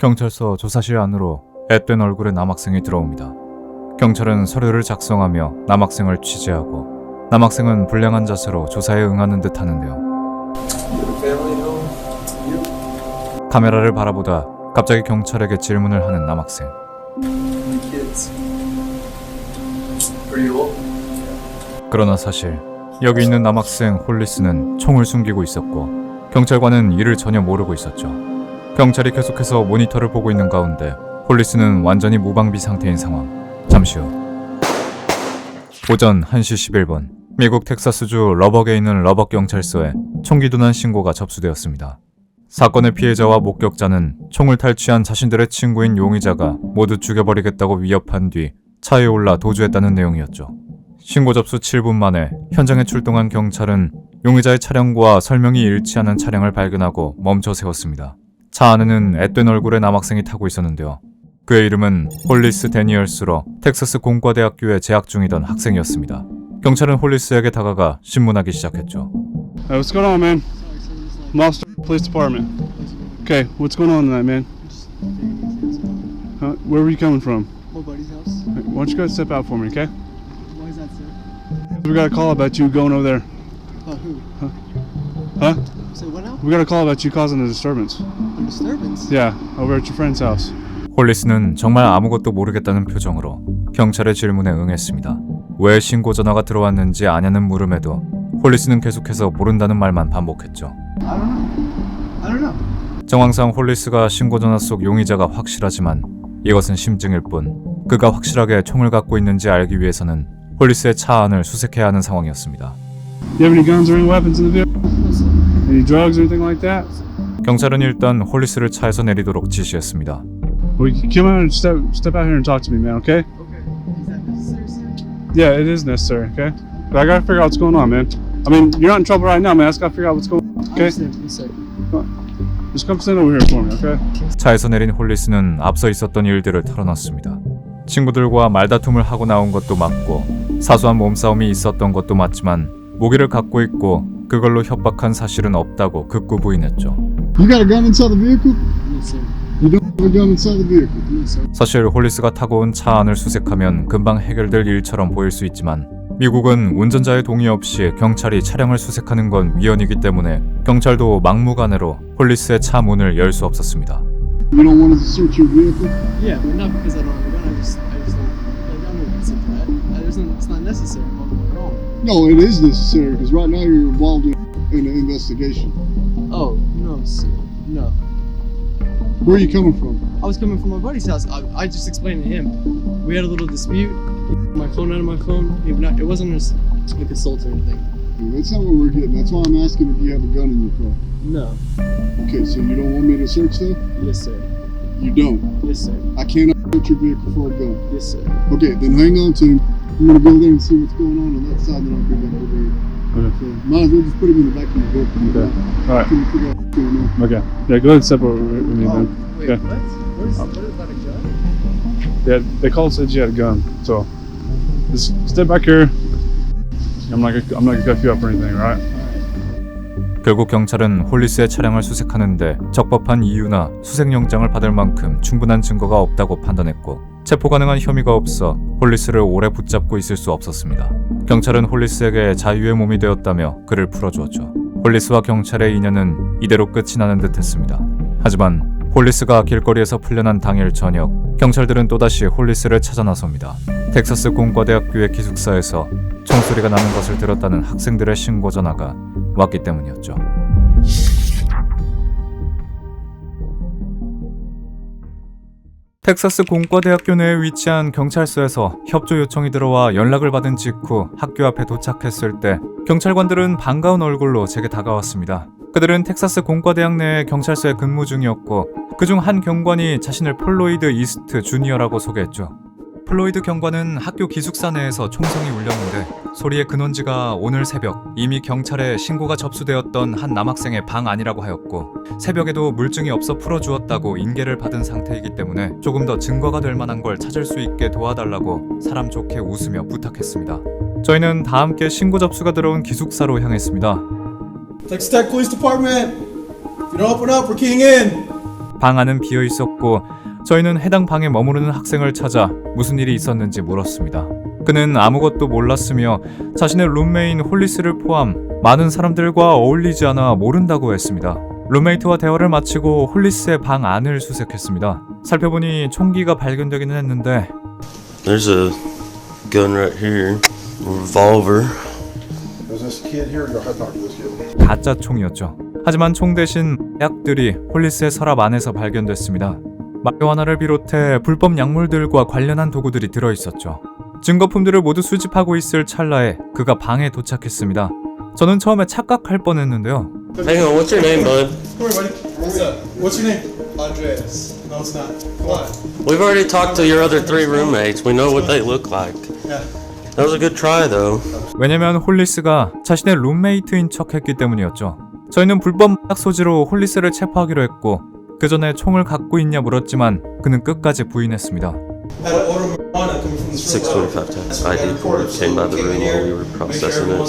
경찰서 조사실 안으로 앳된 얼굴의 남학생이 들어옵니다. 경찰은 서류를 작성하며 남학생을 취재하고 남학생은 불량한 자세로 조사에 응하는 듯 하는데요. 카메라를 바라보다 갑자기 경찰에게 질문을 하는 남학생. 그러나 사실 여기 있는 남학생 홀리스는 총을 숨기고 있었고 경찰관은 이를 전혀 모르고 있었죠. 경찰이 계속해서 모니터를 보고 있는 가운데 홀리스는 완전히 무방비 상태인 상황. 잠시 후 오전 1시 11분 미국 텍사스주 러벅에 있는 러벅 경찰서에 총기 도난 신고가 접수되었습니다. 사건의 피해자와 목격자는 총을 탈취한 자신들의 친구인 용의자가 모두 죽여버리겠다고 위협한 뒤 차에 올라 도주했다는 내용이었죠. 신고 접수 7분 만에 현장에 출동한 경찰은 용의자의 차량과 설명이 일치하는 차량을 발견하고 멈춰 세웠습니다. 차 안에는 앳된 얼굴의 남학생이 타고 있었는데요. 그의 이름은 홀리스 데니얼스로 텍사스 공과대학교에 재학 중이던 학생이었습니다. 경찰은 홀리스에게 다가가 신문하기 시작했죠. Hey, what's going on, man? Monster Police Department. Okay, what's going on tonight, man? Where were you coming from? My buddy's house. Why don't you guys step out for me, okay? Why is that, sir? We got a call about you going over there. About who? Huh? Say what now? We got a call about you causing a disturbance. A disturbance? Yeah, over at your friend's house. 홀리스는 정말 아무것도 모르겠다는 표정으로 경찰의 질문에 응했습니다. 왜 신고 전화가 들어왔는지 아냐는 물음에도 홀리스는 계속해서 모른다는 말만 반복했죠. I don't know. 정황상 홀리스가 신고 전화 속 용의자가 확실하지만 이것은 심증일 뿐 그가 확실하게 총을 갖고 있는지 알기 위해서는 홀리스의 차 안을 수색해야 하는 상황이었습니다. You have any guns or any weapons in the vehicle? Any drugs or anything like that? 경찰은 일단 홀리스를 차에서 내리도록 지시했습니다. Well, come out and step out here and talk to me, man, okay? Okay. Is that necessary, sir? Yeah, it is necessary, okay? But I gotta figure out what's going on, man. I mean, you're not in trouble right now, man. I just gotta figure out what's going on, okay? Yes, sir. Just come stand over here for me, okay? 차에서 내린 홀리스는 앞서 있었던 일들을 털어놨습니다. 친구들과 말다툼을 하고 나온 것도 맞고 사소한 몸싸움이 있었던 것도 맞지만 무기를 갖고 있고 그걸로 협박한 사실은 없다고 극구 부인했죠. You got a gun inside the vehicle? Yes, sir. You don't have a gun inside the vehicle? Yes, sir. 사실 홀리스가 타고 온 차 안을 수색하면 금방 해결될 일처럼 보일 수 있지만 미국은 운전자의 동의 없이 경찰이 차량을 수색하는 건 위헌이기 때문에 경찰도 막무가내로 홀리스의 차 문을 열 수 없었습니다. You don't want us to search your vehicle? Yeah, but not because I don't have a gun. I just don't know what's that. It's not necessary. I'm wrong. No, it is necessary because right now you're involved in an investigation. Oh no, sir. No. Where are you coming from? I was coming from my buddy's house. I just explained to him. We had a little dispute. My phone out of my phone. It wasn't like assault or anything. That's not what we're getting. That's why I'm asking if you have a gun in your car. No. Okay, so you don't want me to search that? Yes, sir. You don't. Yes, sir. I cannot search your vehicle for a gun. Yes, sir. Okay, then hang on to him. I'm gonna go there and see what's going on that side, and I'll be back over here. Okay. So might as well just put him in the back of the vehicle. Okay. All right. Can you figure out what's going on? Okay. Yeah, go ahead and step over with me, man. Wait, Yeah. what? What is about a gun? Yeah, they called and said you had a gun, so just step back here. I'm not gonna cuff you up or anything, right? 결국 경찰은 홀리스의 차량을 수색하는데 적법한 이유나 수색영장을 받을 만큼 충분한 증거가 없다고 판단했고 체포 가능한 혐의가 없어 홀리스를 오래 붙잡고 있을 수 없었습니다. 경찰은 홀리스에게 자유의 몸이 되었다며 그를 풀어주었죠. 홀리스와 경찰의 인연은 이대로 끝이 나는 듯했습니다. 하지만 홀리스가 길거리에서 풀려난 당일 저녁 경찰들은 또다시 홀리스를 찾아 나섭니다. 텍사스 공과대학교의 기숙사에서 총소리가 나는 것을 들었다는 학생들의 신고 전화가 왔기 때문이었죠. 텍사스 공과대학교 내에 위치한 경찰서에서 협조 요청이 들어와 연락을 받은 직후 학교 앞에 도착했을 때 경찰관들은 반가운 얼굴로 제게 다가왔습니다. 그들은 텍사스 공과대학 내의 경찰서에 근무 중이었고 그중 한 경관이 자신을 플로이드 이스트 주니어라고 소개했죠. 플로이드 경관은 학교 기숙사 내에서 총성이 울렸는데 소리의 근원지가 오늘 새벽 이미 경찰에 신고가 접수되었던 한 남학생의 방 안이라고 하였고 새벽에도 물증이 없어 풀어주었다고 인계를 받은 상태이기 때문에 조금 더 증거가 될 만한 걸 찾을 수 있게 도와달라고 사람 좋게 웃으며 부탁했습니다. 저희는 다 함께 신고 접수가 들어온 기숙사로 향했습니다. Texas Tech Police Department. If you don't open up, we're keying in. 방 안은 비어 있었고 저희는 해당 방에 머무르는 학생을 찾아 무슨 일이 있었는지 물었습니다. 그는 아무것도 몰랐으며 자신의 룸메인 홀리스를 포함 많은 사람들과 어울리지 않아 모른다고 했습니다. 룸메이트와 대화를 마치고 홀리스의 방 안을 수색했습니다. 살펴보니 총기가 발견되기는 했는데 There's a gun right here, a revolver. Was this kid here? I talked to this kid. 가짜 총이었죠. 하지만 총 대신 약들이 홀리스의 서랍 안에서 발견됐습니다. 마리화나를 비롯해 불법 약물들과 관련한 도구들이 들어있었죠. 증거품들을 모두 수집하고 있을 찰나에 그가 방에 도착했습니다. 저는 처음에 착각할 뻔했는데요. Hang on, what's your name, bud? Come here, buddy. What's up? What's your name? Andreas. No, it's not. Come on. We've already talked to your other 3 roommates. We know what they look like. Yeah. That was a good try, though. 왜냐면 홀리스가 자신의 룸메이트인 척했기 때문이었죠. 저희는 불법 약 소지로 홀리스를 체포하기로 했고 그 전에 총을 갖고 있냐 물었지만 그는 끝까지 부인했습니다. Had an odor of marijuana coming from this room. 625 test. ID report came by the room while we were processing it.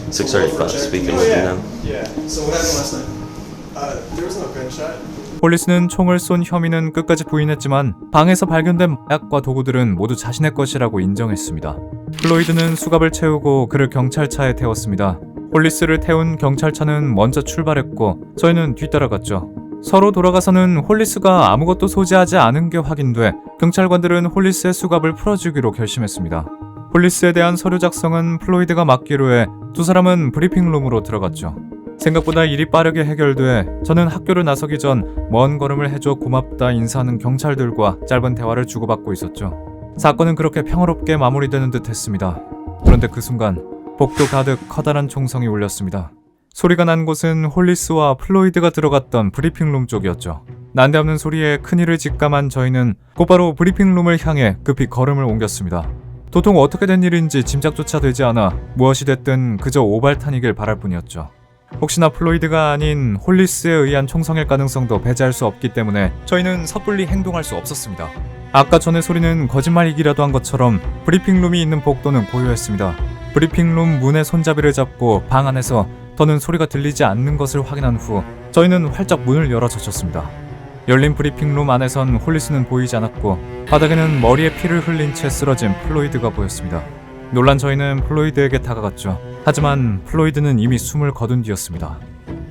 635 speaking with you now. Yeah. So what happened last night? There was no gunshot. 홀리스는 총을 쏜 혐의는 끝까지 부인했지만 방에서 발견된 마약과 도구들은 모두 자신의 것이라고 인정했습니다. 플로이드는 수갑을 채우고 그를 경찰차에 태웠습니다. 홀리스를 태운 경찰차는 먼저 출발했고 저희는 뒤따라갔죠. 서로 돌아가서는 홀리스가 아무것도 소지하지 않은 게 확인돼 경찰관들은 홀리스의 수갑을 풀어주기로 결심했습니다. 홀리스에 대한 서류 작성은 플로이드가 맡기로 해 두 사람은 브리핑룸으로 들어갔죠. 생각보다 일이 빠르게 해결돼 저는 학교를 나서기 전 먼 걸음을 해줘 고맙다 인사하는 경찰들과 짧은 대화를 주고받고 있었죠. 사건은 그렇게 평화롭게 마무리되는 듯 했습니다. 그런데 그 순간 복도 가득 커다란 총성이 울렸습니다. 소리가 난 곳은 홀리스와 플로이드가 들어갔던 브리핑룸 쪽이었죠. 난데없는 소리에 큰일을 직감한 저희는 곧바로 브리핑룸을 향해 급히 걸음을 옮겼습니다. 도통 어떻게 된 일인지 짐작조차 되지 않아 무엇이 됐든 그저 오발탄이길 바랄 뿐이었죠. 혹시나 플로이드가 아닌 홀리스에 의한 총성일 가능성도 배제할 수 없기 때문에 저희는 섣불리 행동할 수 없었습니다. 아까 전의 소리는 거짓말이기라도 한 것처럼 브리핑룸이 있는 복도는 고요했습니다. 브리핑룸 문의 손잡이를 잡고 방 안에서 더는 소리가 들리지 않는 것을 확인한 후 저희는 활짝 문을 열어 젖혔습니다. 열린 브리핑룸 안에선 홀리스는 보이지 않았고 바닥에는 머리에 피를 흘린 채 쓰러진 플로이드가 보였습니다. 놀란 저희는 플로이드에게 다가갔죠. 하지만 플로이드는 이미 숨을 거둔 뒤였습니다.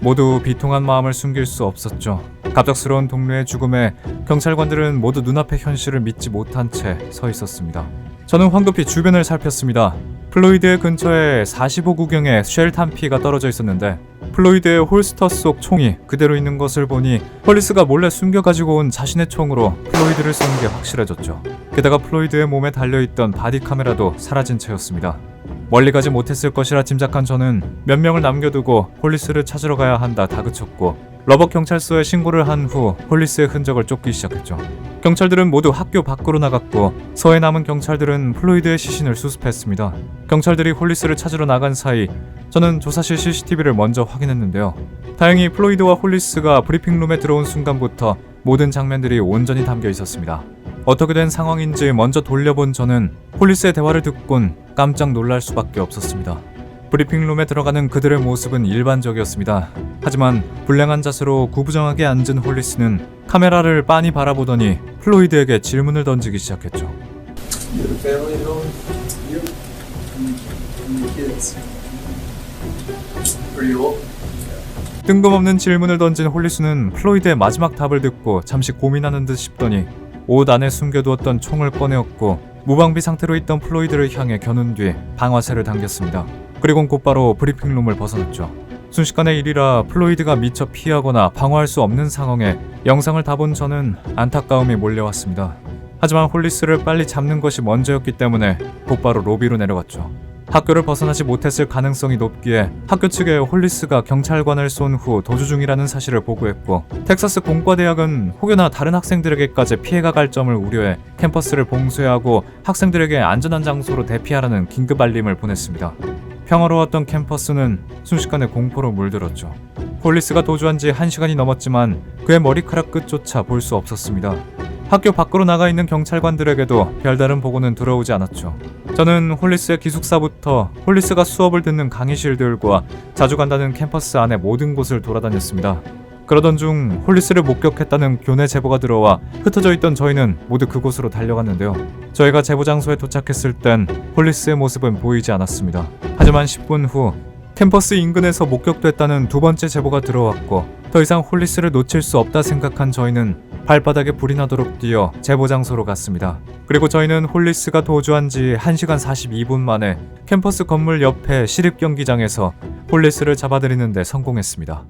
모두 비통한 마음을 숨길 수 없었죠. 갑작스러운 동료의 죽음에 경찰관들은 모두 눈앞의 현실을 믿지 못한 채 서 있었습니다. 저는 황급히 주변을 살폈습니다. 플로이드의 근처에 45구경의 쉘탄 피가 떨어져 있었는데 플로이드의 홀스터 속 총이 그대로 있는 것을 보니 홀리스가 몰래 숨겨가지고 온 자신의 총으로 플로이드를 쏜 게 확실해졌죠. 게다가 플로이드의 몸에 달려있던 바디 카메라도 사라진 채였습니다. 멀리 가지 못했을 것이라 짐작한 저는 몇 명을 남겨두고 홀리스를 찾으러 가야 한다 다그쳤고 러버 경찰서에 신고를 한 후 홀리스의 흔적을 쫓기 시작했죠. 경찰들은 모두 학교 밖으로 나갔고 서에 남은 경찰들은 플로이드의 시신을 수습했습니다. 경찰들이 홀리스를 찾으러 나간 사이 저는 조사실 CCTV를 먼저 확인했는데요. 다행히 플로이드와 홀리스가 브리핑룸에 들어온 순간부터 모든 장면들이 온전히 담겨 있었습니다. 어떻게 된 상황인지 먼저 돌려본 저는 홀리스의 대화를 듣곤 깜짝 놀랄 수밖에 없었습니다. 브리핑룸에 들어가는 그들의 모습은 일반적이었습니다. 하지만 불량한 자세로 구부정하게 앉은 홀리스는 카메라를 빤히 바라보더니 플로이드에게 질문을 던지기 시작했죠. You have a family at home? Yep. And kids. Pretty old? 뜬금없는 질문을 던진 홀리스는 플로이드의 마지막 답을 듣고 잠시 고민하는 듯 싶더니 옷 안에 숨겨두었던 총을 꺼내었고 무방비 상태로 있던 플로이드를 향해 겨눈 뒤 방아쇠를 당겼습니다. 그리고 곧바로 브리핑룸을 벗어났죠. 순식간의 일이라 플로이드가 미처 피하거나 방어할 수 없는 상황에 영상을 다 본 저는 안타까움이 몰려왔습니다. 하지만 홀리스를 빨리 잡는 것이 먼저였기 때문에 곧바로 로비로 내려갔죠. 학교를 벗어나지 못했을 가능성이 높기에 학교 측에 홀리스가 경찰관을 쏜 후 도주 중이라는 사실을 보고했고 텍사스 공과대학은 혹여나 다른 학생들에게까지 피해가 갈 점을 우려해 캠퍼스를 봉쇄하고 학생들에게 안전한 장소로 대피하라는 긴급 알림을 보냈습니다. 평화로웠던 캠퍼스는 순식간에 공포로 물들었죠. 홀리스가 도주한 지 1시간이 넘었지만 그의 머리카락 끝조차 볼 수 없었습니다. 학교 밖으로 나가 있는 경찰관들에게도 별다른 보고는 들어오지 않았죠. 저는 홀리스의 기숙사부터 홀리스가 수업을 듣는 강의실들과 자주 간다는 캠퍼스 안의 모든 곳을 돌아다녔습니다. 그러던 중 홀리스를 목격했다는 교내 제보가 들어와 흩어져 있던 저희는 모두 그곳으로 달려갔는데요. 저희가 제보 장소에 도착했을 땐 홀리스의 모습은 보이지 않았습니다. 하지만 10분 후 캠퍼스 인근에서 목격됐다는 두 번째 제보가 들어왔고 더 이상 홀리스를 놓칠 수 없다 생각한 저희는 발바닥에 불이 나도록 뛰어 제보 장소로 갔습니다. 그리고 저희는 홀리스가 도주한 지 1시간 42분 만에 캠퍼스 건물 옆에 시립경기장에서 홀리스를 잡아들이는 데 성공했습니다.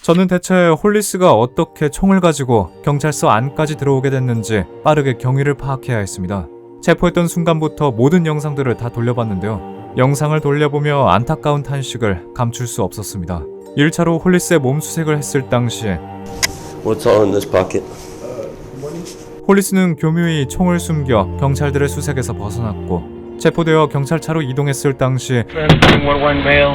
저는 대체 홀리스가 어떻게 총을 가지고 경찰서 안까지 들어오게 됐는지 빠르게 경위를 파악해야 했습니다. 체포했던 순간부터 모든 영상들을 다 돌려봤는데요. 영상을 돌려보며 안타까운 탄식을 감출 수 없었습니다. 1차로 홀리스의 몸수색을 했을 당시에 What's all in this pocket? 홀리스는 교묘히 총을 숨겨 경찰들의 수색에서 벗어났고 체포되어 경찰차로 이동했을 당시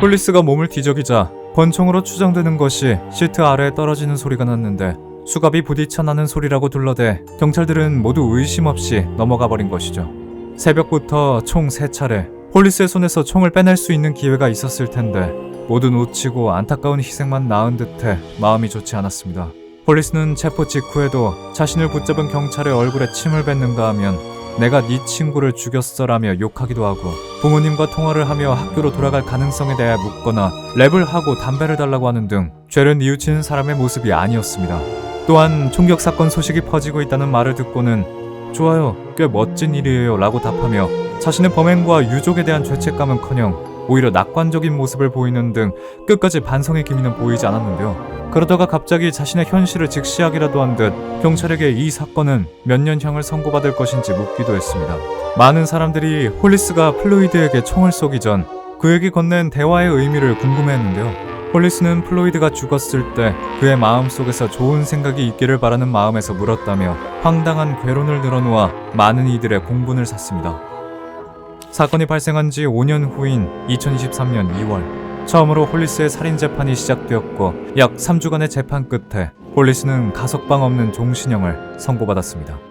홀리스가 몸을 뒤적이자 권총으로 추정되는 것이 시트 아래에 떨어지는 소리가 났는데 수갑이 부딪혀 나는 소리라고 둘러대 경찰들은 모두 의심 없이 넘어가 버린 것이죠. 새벽부터 총 3차례 홀리스의 손에서 총을 빼낼 수 있는 기회가 있었을 텐데 모두 놓치고 안타까운 희생만 낳은 듯해 마음이 좋지 않았습니다. 홀리스는 체포 직후에도 자신을 붙잡은 경찰의 얼굴에 침을 뱉는가 하면 내가 네 친구를 죽였어라며 욕하기도 하고 부모님과 통화를 하며 학교로 돌아갈 가능성에 대해 묻거나 랩을 하고 담배를 달라고 하는 등 죄를 뉘우치는 사람의 모습이 아니었습니다. 또한 총격 사건 소식이 퍼지고 있다는 말을 듣고는 좋아요, 꽤 멋진 일이에요 라고 답하며 자신의 범행과 유족에 대한 죄책감은커녕 오히려 낙관적인 모습을 보이는 등 끝까지 반성의 기미는 보이지 않았는데요. 그러다가 갑자기 자신의 현실을 직시하기라도 한 듯 경찰에게 이 사건은 몇 년형을 선고받을 것인지 묻기도 했습니다. 많은 사람들이 홀리스가 플로이드에게 총을 쏘기 전 그에게 건넨 대화의 의미를 궁금해했는데요. 홀리스는 플로이드가 죽었을 때 그의 마음속에서 좋은 생각이 있기를 바라는 마음에서 물었다며 황당한 괴론을 늘어놓아 많은 이들의 공분을 샀습니다. 사건이 발생한 지 5년 후인 2023년 2월 처음으로 홀리스의 살인 재판이 시작되었고 약 3주간의 재판 끝에 홀리스는 가석방 없는 종신형을 선고받았습니다.